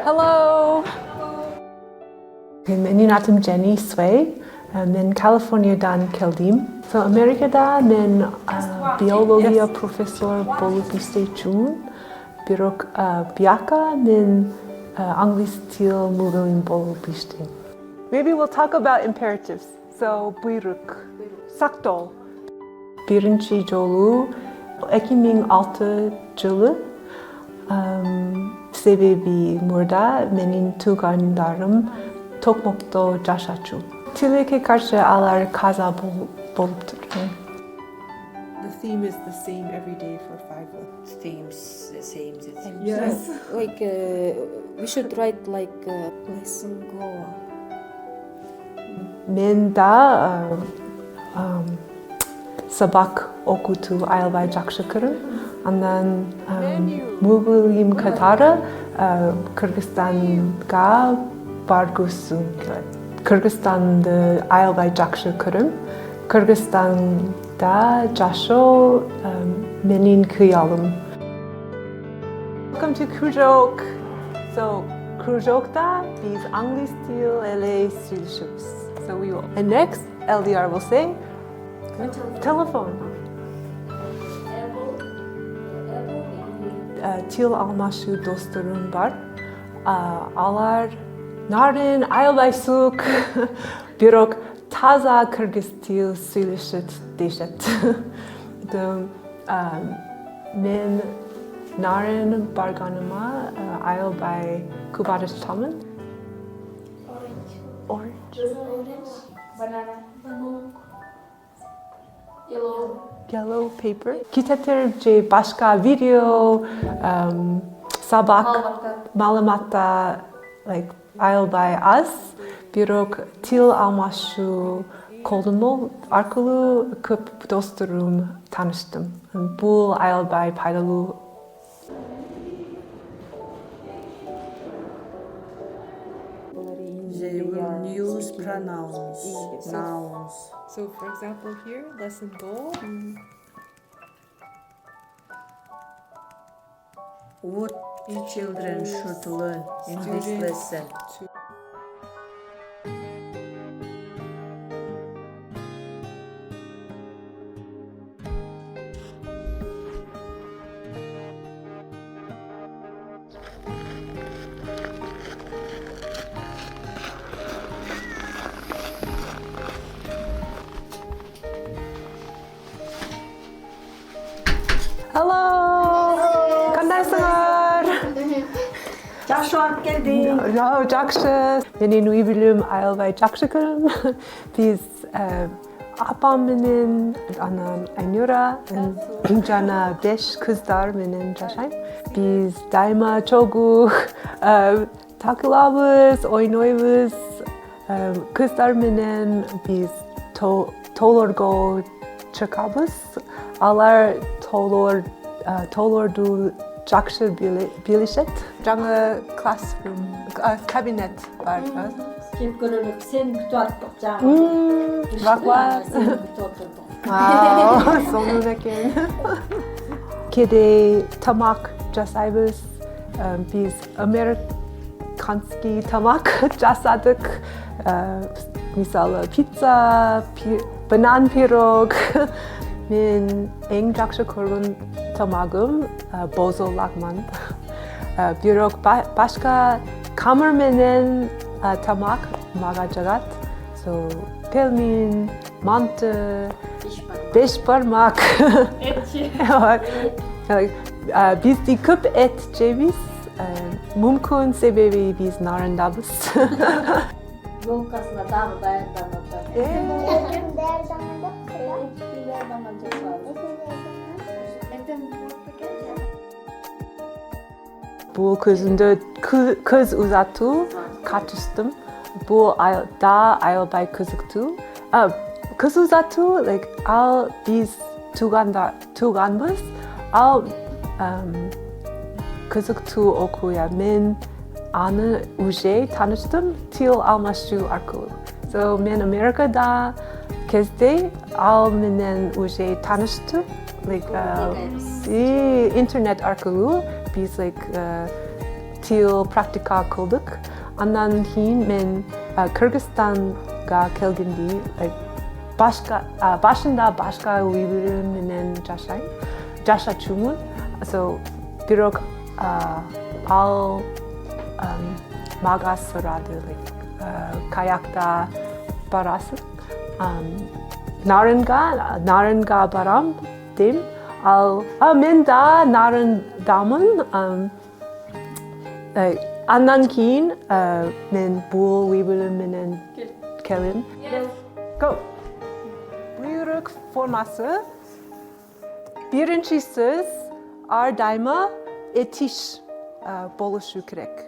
Hello. Benim adım Jenny Sway. Ben Kaliforniya'dan geldim. So Amerika'da ben biyoloji profesör bulup isteyeceğim. Birok biyaka ben anglис til müdürüm bulup isteyeceğim. Maybe we'll talk about imperatives. So buyruk, sakto. Birinci yolu 2006 yılı. Sebebi burada benim tuganlarım Tokmok'ta yaşadı. Tilike karşı alar kaza boluptur. The theme is the same every day for 5 months. Themes the same. Yes. Like we should write like lesson go. Ben da sabah okutu ayılbay jakşıkırım. Ondan mügülüm kadarı Kırgızstan'a bargusum. Kırgızstan'da ayılbay jakşıkırım. Kırgızstan'da yaşo benim kıyalım. Welcome to Krujok. So Krujok'ta biz anglис til ele söyleşiyoruz. So we will. And next, LDR will say telephone. Til almaşı dostlarım var. Alar Nарын ayılbaysuk. Birok taza Kırgız til söyleşit deşet. Men Nарын barganıma ayılbay kubarıştamın. Orange. Banana. Yellow paper. Kitaplarca başka video, sabah malumatta like ayılbay az. Birok til almaşı kolunu arkaluu köp dostlarım tanıştım. Bu ayılbay faydalı. They will use pronouns, nouns. So for example here, lesson go. What children should learn in this lesson? Hello. Kandaysanlar. Жақсы алып келдің. Жақсы. Менің үйбілім айылбай жақшыкырым. Біз апам менен анам Айнура жана 5 кыздар менен жашайм. Биз дайыма чогуу такылабыз, ойнойбуз. Кыздар менен биз тоолорго чыкабыз. Алар тоолорду жақсы билишет. Жаңы classroom, кабинет бар. Кейіпкерлер сені күтіп аттық жаңа. Рахмат. Сені күтіп отырдық. Сонун экен. Кеде тамак жасайбыз. Биз американский тамак жасадык. Мисалы пицца, банан пирог. Мен эң жакшы көргөн тамагым бозолагман. Бирок башка камыр менен тамак мага жагат. So пельмен, манты, беш бармак. Бизди көп эт жейбиз. Мүмкүн себеби биз нарындабыз. Yolkasına дағы Бул көзүндө көз узатуу катыштым. Бул да айылбай кызыктуу. Көз узатуу, like ал биз туганбыз. Ал кызыктуу окуя. Мен аны уже таныштым тил алмашуу аркылуу. So мен Америкада кезде ал менен уже таныштым. Like интернет аркылуу биз like til практика кылдык. Андан кийин мен Кыргызстанга келгенде башында башка үй-бүлө менен жашачумун. So бирок ал мага сурады, каякта барасың. Нарынга барам дейм. Мен да нарындамын. Андан кийин мен бул үй-бүлө менен келем. Go. Буйрук формасы. Биринчи сөз ар дайыма этиш болушу керек.